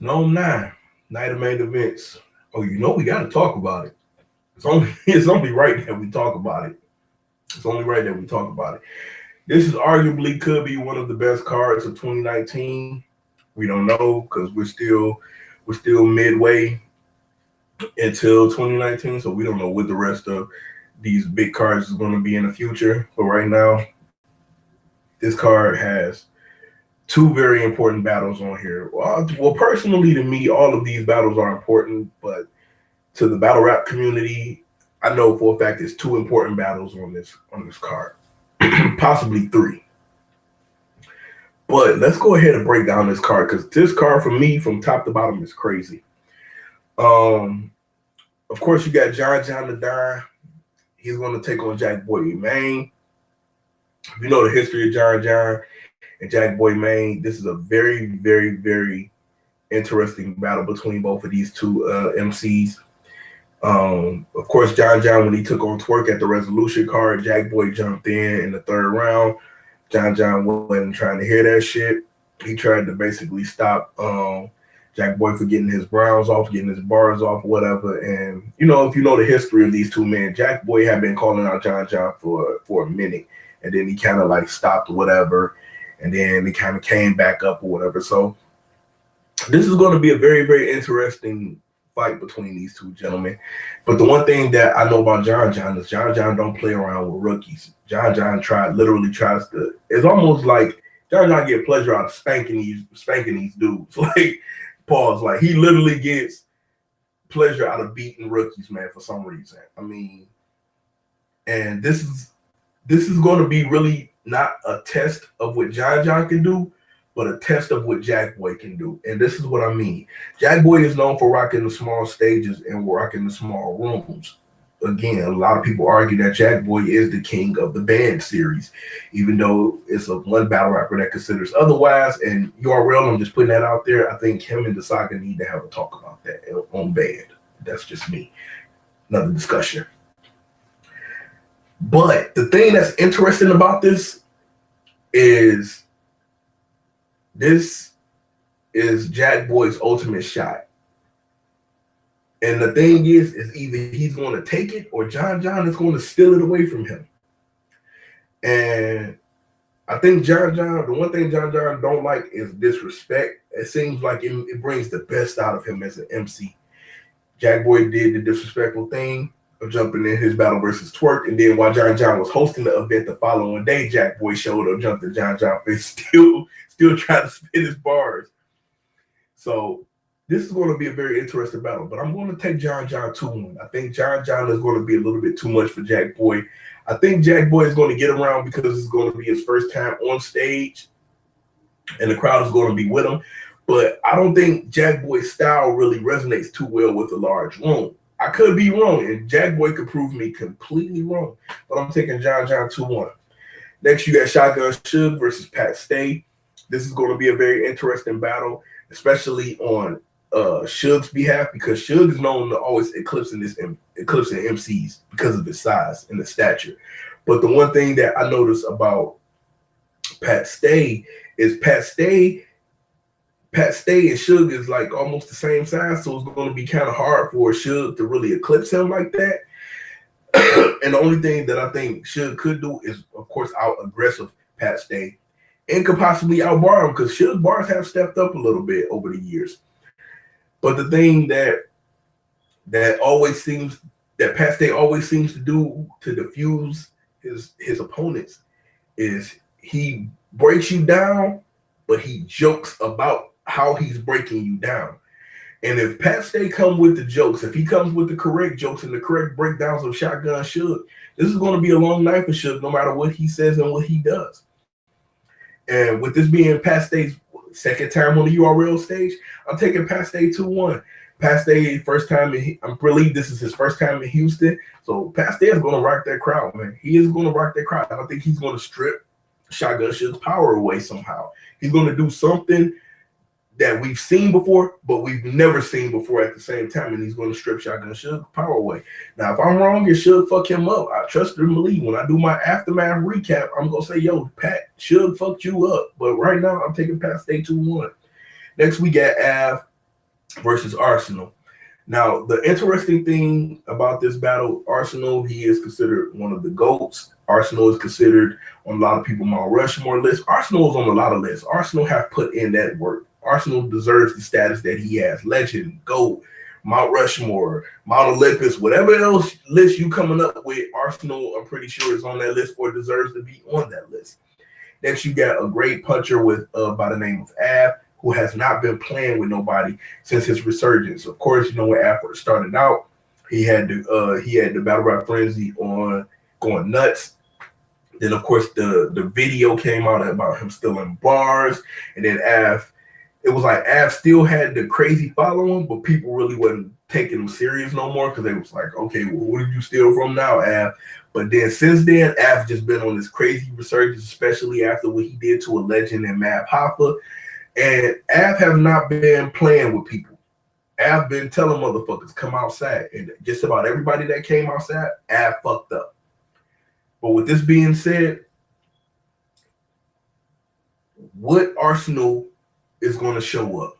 NOME9, night of main events. Oh, we got to talk about it. It's only right that we talk about it. It's only right that we talk about it. This is arguably could be one of the best cards of 2019. We don't know because we're still midway until 2019, so we don't know what the rest of these big cards is going to be in the future. But right now, this card has two very important battles on here. Well, personally, to me, all of these battles are important, but to the battle rap community, I know for a fact there's two important battles on this card, possibly three. But let's go ahead and break down this card because this card for me, from top to bottom, is crazy. Um, of course, you got John the Don. He's going to take on Jack Boy Maine. If you know the history of John and Jack Boy Maine, this is a very, very, very interesting battle between both of these two MCs. Of course, John, when he took on Twerk at the resolution card, Jack Boy jumped in the third round. John wasn't trying to hear that shit. He tried to basically stop Jack Boy for getting his browns off, getting his bars off, whatever. And if you know the history of these two men, Jack Boy had been calling out John for a minute, and then he kind of like stopped whatever, and then he kind of came back up or whatever. So this is going to be a very, very interesting fight between these two gentlemen. But the one thing that I know about John is John don't play around with rookies. John literally tries to. It's almost like John get pleasure out of spanking these dudes. Like pause. Like he literally gets pleasure out of beating rookies, man, for some reason. I mean, and this is going to be really not a test of what John can do, but a test of what Jack Boy can do. And this is what I mean. Jack Boy is known for rocking the small stages and rocking the small rooms. Again, a lot of people argue that Jack Boy is the king of the band series, even though it's a one battle rapper that considers otherwise. And URL, I'm just putting that out there. I think him and the Saga need to have a talk about that on band. That's just me. Another discussion. But the thing that's interesting about this is Jack Boy's ultimate shot. And the thing is either he's going to take it or John is going to steal it away from him. And I think the one thing John don't like is disrespect. It seems like it brings the best out of him as an MC. Jack Boy did the disrespectful thing of jumping in his battle versus Twerk, and then while John was hosting the event the following day, Jack Boy showed up, jumped in John face, still trying to spit his bars. So this is going to be a very interesting battle, but I'm going to take John 2-1. I think John is going to be a little bit too much for Jack Boy. I think Jack Boy is going to get around because it's going to be his first time on stage, and the crowd is going to be with him. But I don't think Jack Boy's style really resonates too well with a large room. I could be wrong, and Jack Boy could prove me completely wrong, but I'm taking John 2-1. Next, you got Shotgun Suge versus Pat Stay. This is going to be a very interesting battle, especially on Suge's behalf, because Suge is known to always eclipsing MCs because of his size and the stature. But the one thing that I noticed about Pat Stay is Pat Stay and Suge is like almost the same size, so it's going to be kind of hard for Suge to really eclipse him like that. And the only thing that I think Suge could do is, of course, out aggressive Pat Stay and could possibly outbar him because Suge's bars have stepped up a little bit over the years. But the thing that Pat Stay always seems to do to diffuse his opponents is he breaks you down, but he jokes about how he's breaking you down. And if Pat Stay come with the jokes, if he comes with the correct jokes and the correct breakdowns of Shotgun Suge, this is going to be a long night for Suge, no matter what he says and what he does. And with this being Pat Stay's second time on the URL stage, I'm taking Pat Stay 2-1. Pat Stay first time I believe this is his first time in Houston. So Pat Stay is going to rock that crowd, man. He is going to rock that crowd. I think he's going to strip Shotgun Suge's power away somehow. He's going to do something that we've seen before, but we've never seen before at the same time, and he's going to strip Shotgun Suge's power away. Now, if I'm wrong and Suge fuck him up, I trust and believe. When I do my aftermath recap, I'm going to say, yo, Pat, Suge fucked you up. But right now, I'm taking Pat Stay 2-1. Next, we got Av versus Arsenal. Now, the interesting thing about this battle, Arsenal, he is considered one of the GOATs. Arsenal is considered on a lot of people Mount Rushmore lists. Arsenal is on a lot of lists. Arsenal have put in that work. Arsenal deserves the status that he has. Legend, GOAT, Mount Rushmore, Mount Olympus, whatever else list you coming up with, Arsenal, I'm pretty sure is on that list or deserves to be on that list. Next, you got a great puncher with by the name of Av, who has not been playing with nobody since his resurgence. Of course, you know when Av first started out, he had the battle rap frenzy on going nuts. Then of course the video came out about him stealing bars, and then Av, it was like Av still had the crazy following, but people really wasn't taking him serious no more because they was like, okay, well, who did you steal from now, Av? But then since then, Av just been on this crazy resurgence, especially after what he did to a legend in Mav Hoffa. And Av have not been playing with people. Av been telling motherfuckers come outside, and just about everybody that came outside, Av fucked up. But with this being said, what Arsenal is going to show up?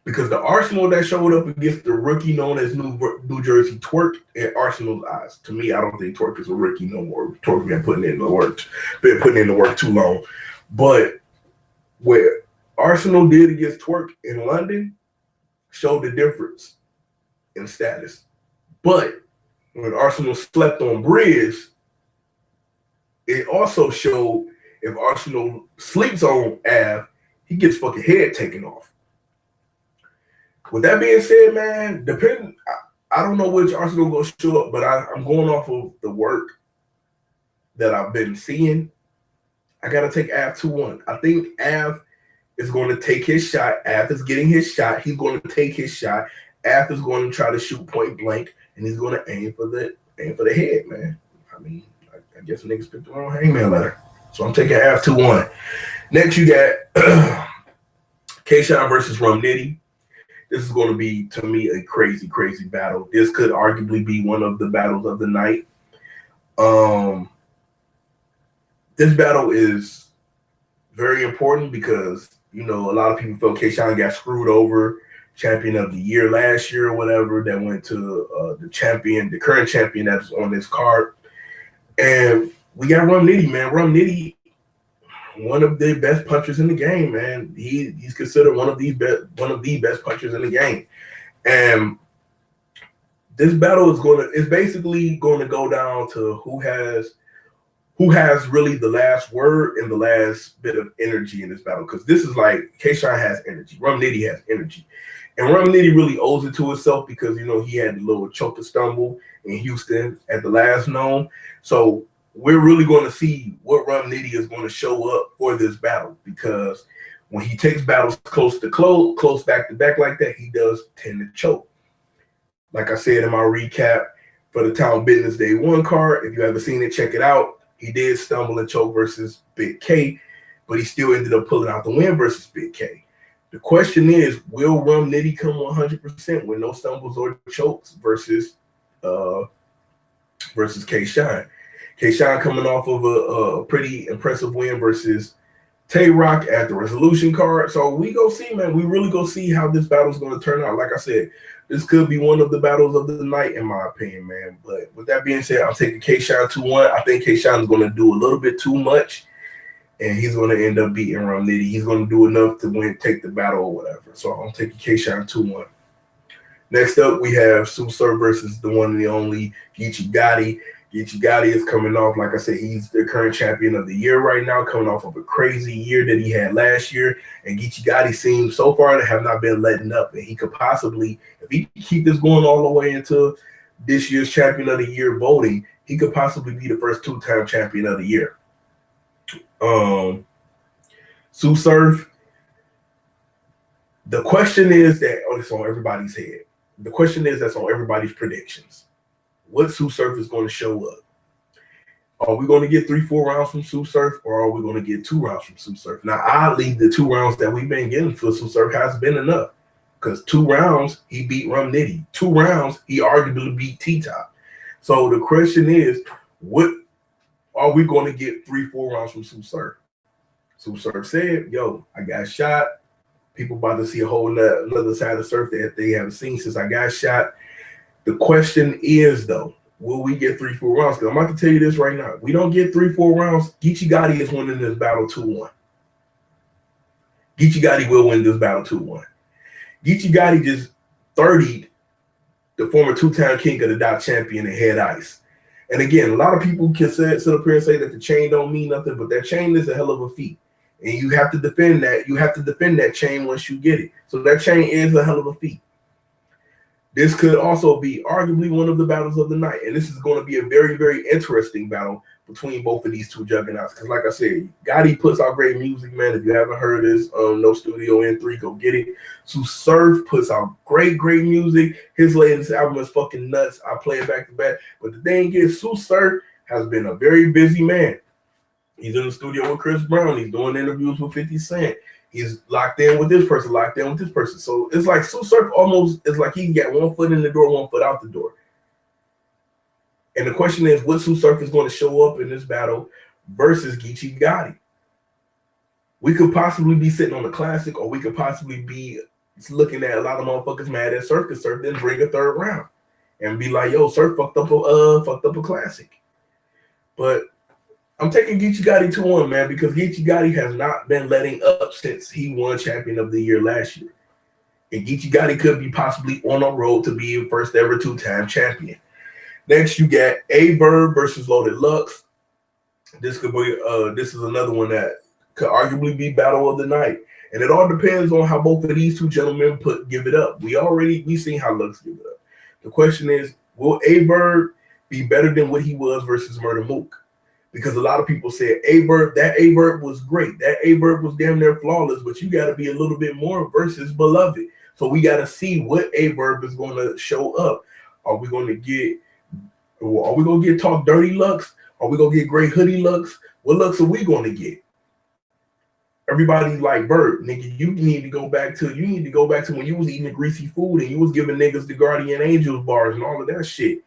Because the Arsenal that showed up against the rookie known as New Jersey Twerk, in Arsenal's eyes, to me, I don't think Twerk is a rookie no more. Twerk been putting in the work too long. But where Arsenal did against Twerk in London showed the difference in status. But when Arsenal slept on Bridge, it also showed if Arsenal sleeps on Av, he gets fucking head taken off. With that being said, man, I don't know which Arsenal gonna show up, but I'm going off of the work that I've been seeing. I gotta take Av 2-1. I think Av is going to take his shot. Av is getting his shot. He's going to take his shot. Av is going to try to shoot point blank, and he's going to aim for the head, man. I mean, I guess niggas picked the wrong hangman letter. So I'm taking Av 2-1. Next, you got K-Shine versus Rum Nitty. This is going to be, to me, a crazy, crazy battle. This could arguably be one of the battles of the night. This battle is very important because, you know, a lot of people felt K-Shine got screwed over, champion of the year last year or whatever, that went to the current champion that's on this card. And we got Rum Nitty, man. Rum Nitty, one of the best punchers in the game, man. He's considered one of the best punchers in the game. And this battle is basically going to go down to who has really the last word and the last bit of energy in this battle. Because this is like, K-Shine has energy. Rum Nitty has energy. And Rum Nitty really owes it to himself because, you know, he had a little choke to stumble in Houston at the last NOME. So we're really going to see what Rum Nitty is going to show up for this battle, because when he takes battles close back to back like that, he does tend to choke. Like I said in my recap for the Town Business Day 1 card, if you haven't seen it, check it out. He did stumble and choke versus Big K, but he still ended up pulling out the win versus Big K. The question is, will Rum Nitty come 100% with no stumbles or chokes versus K-Shine? K-Shine coming off of a pretty impressive win versus Tay Rock at the resolution card. So we go see, man. We really go see how this battle is going to turn out. Like I said, this could be one of the battles of the night, in my opinion, man. But with that being said, I'm taking K-Shine 2-1. I think K-Shine is going to do a little bit too much, and he's going to end up beating Rum Nitty. He's going to do enough to take the battle or whatever. So I'm taking K-Shine 2-1. Next up, we have Sue Surf versus the one and the only Geechee Gotti. Geechee Gotti is coming off, like I said, he's the current champion of the year right now, coming off of a crazy year that he had last year. And Geechee Gotti seems so far to have not been letting up. And he could possibly, if he keep this going all the way into this year's champion of the year voting, he could possibly be the first two-time champion of the year. Sue Surf, the question is that, it's on everybody's head. The question is that's on everybody's predictions. What Sue Surf is going to show up? Are we going to get 3-4 rounds from Sue Surf, or are we going to get 2 rounds from Sue Surf? Now, oddly, the 2 rounds that we've been getting for Sue Surf has been enough, because 2 rounds he beat Rum Nitty. 2 rounds he arguably beat T-Top. So the question is, what are we going to get 3-4 rounds from Sue Surf? Sue Surf said, yo, I got shot. People about to see a whole another side of Surf that they haven't seen since I got shot. The question is, though, will we get 3 full rounds? Because I'm about to tell you this right now. We don't get 3 full rounds. Geechee Gotti is winning this battle 2-1. Geechee Gotti will win this battle 2-1. Geechee Gotti just 30'd the former 2-time king of the dot champion and head ice. And again, a lot of people can sit up here and say that the chain don't mean nothing, but that chain is a hell of a feat. And you have to defend that. You have to defend that chain once you get it. So that chain is a hell of a feat. This could also be arguably one of the battles of the night. And this is going to be a very, very interesting battle between both of these two juggernauts. Because like I said, Gotti puts out great music, man. If you haven't heard this, No Studio N3, go get it. So Surf puts out great, great music. His latest album is fucking nuts. I play it back to back. But the thing is, Sue Surf has been a very busy man. He's in the studio with Chris Brown. He's doing interviews with 50 Cent. He's locked in with this person, locked in with this person. So it's like Sue Surf almost, it's like he's got 1 foot in the door, 1 foot out the door. And the question is, what Sue Surf is going to show up in this battle versus Geechee Gotti? We could possibly be sitting on a classic, or we could possibly be looking at a lot of motherfuckers mad at Surf because Surf didn't bring a 3rd round and be like, yo, Surf fucked up a classic. But I'm taking Geechee Gotti 2-1, man, because Geechee Gotti has not been letting up since he won Champion of the Year last year. And Geechee Gotti could be possibly on a road to be a first ever 2-time champion. Next, you got A-Verb versus Loaded Lux. This could be this is another one that could arguably be battle of the night. And it all depends on how both of these two gentlemen give it up. We seen how Lux give it up. The question is, will A-Verb be better than what he was versus Murder Mook? Because a lot of people said that A-Verb was great. That A-Verb was damn near flawless, but you got to be a little bit more versus Beloved. So we got to see what A-Verb is going to show up. Are we going to get Talk Dirty Lux? Are we going to get Great Hoodie Lux? What Lux are we going to get? Everybody's like, Verb, nigga, you need to go back to when you was eating the greasy food and you was giving niggas the Guardian Angels bars and all of that shit.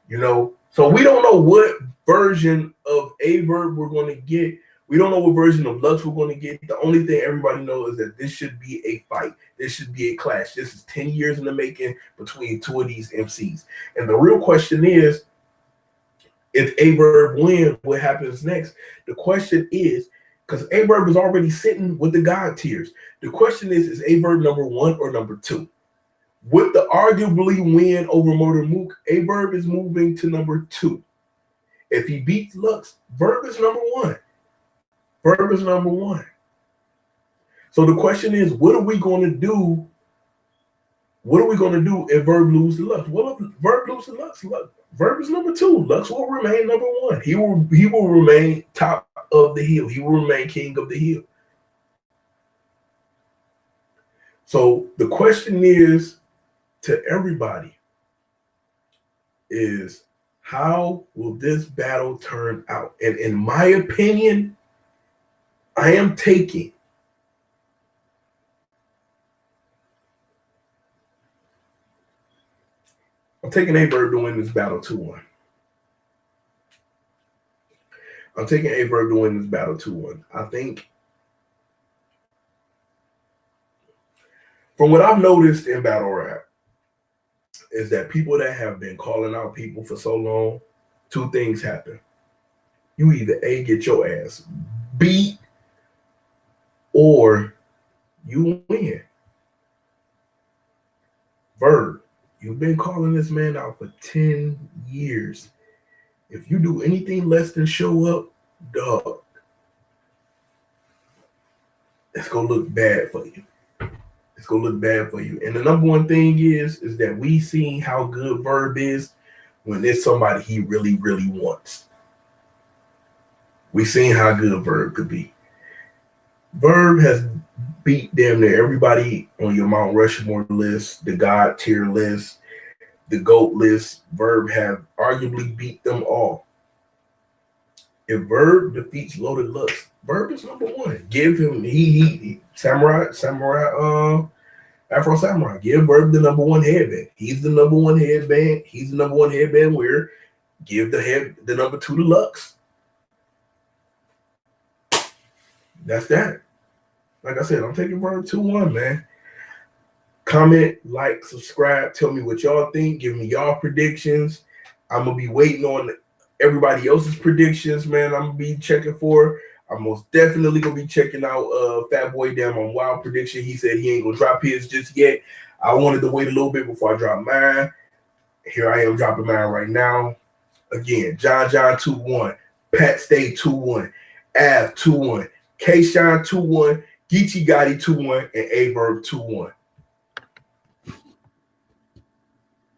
You know? So we don't know what version of A-Verb we're going to get. We don't know what version of Lux we're going to get. The only thing everybody knows is that this should be a fight. This should be a clash. This is 10 years in the making between two of these MCs. And the real question is, if A-Verb wins, what happens next? The question is, because A-Verb is already sitting with the God tiers. The question is A-Verb number 1 or number 2? With the arguably win over Murder Mook, A-Verb is moving to number 2. If he beats Lux, Verb is number 1. Verb is number 1. So the question is, what are we going to do? What are we going to do if Verb loses to Lux? Well, if Verb loses to Lux, Verb is number 2. Lux will remain number 1. He will remain top of the hill. He will remain king of the hill. So the question is to everybody is, how will this battle turn out? And in my opinion, I'm taking A-Verb to win this battle 2-1. I'm taking A-Verb to win this battle 2-1. I think, from what I've noticed in battle rap, is that people that have been calling out people for so long, 2 things happen. You either A, get your ass beat, or you win. Verb, you've been calling this man out for 10 years. If you do anything less than show up, dog, it's going to look bad for you. It's going to look bad for you. And the number one thing is that we seen how good Verb is when it's somebody he really, really wants. We seen how good Verb could be. Verb has beat damn near everybody on your Mount Rushmore list, the God tier list, the GOAT list. Verb have arguably beat them all. If Verb defeats Loaded Lux, Verb is number 1. Give him Afro Samurai. Give Verb the number 1 headband. He's the number 1 headband. He's the number 1 headband wearer. Give the number 2 to Lux. That's that. like I said, I'm taking Verb 2-1, man. Comment, like, subscribe. Tell me what y'all think. Give me y'all predictions. I'm gonna be waiting on everybody else's predictions, man. I'm gonna be checking for. I'm most definitely gonna be checking out Fat Boy Damn on Wild prediction. He said he ain't gonna drop his just yet. I wanted to wait a little bit before I drop mine. Here I am dropping mine right now. Again, John 2-1, Pat Stay 2-1, Av 2-1, K Shine 2-1, Geechee Gotti 2-1, and A Verb 2-1.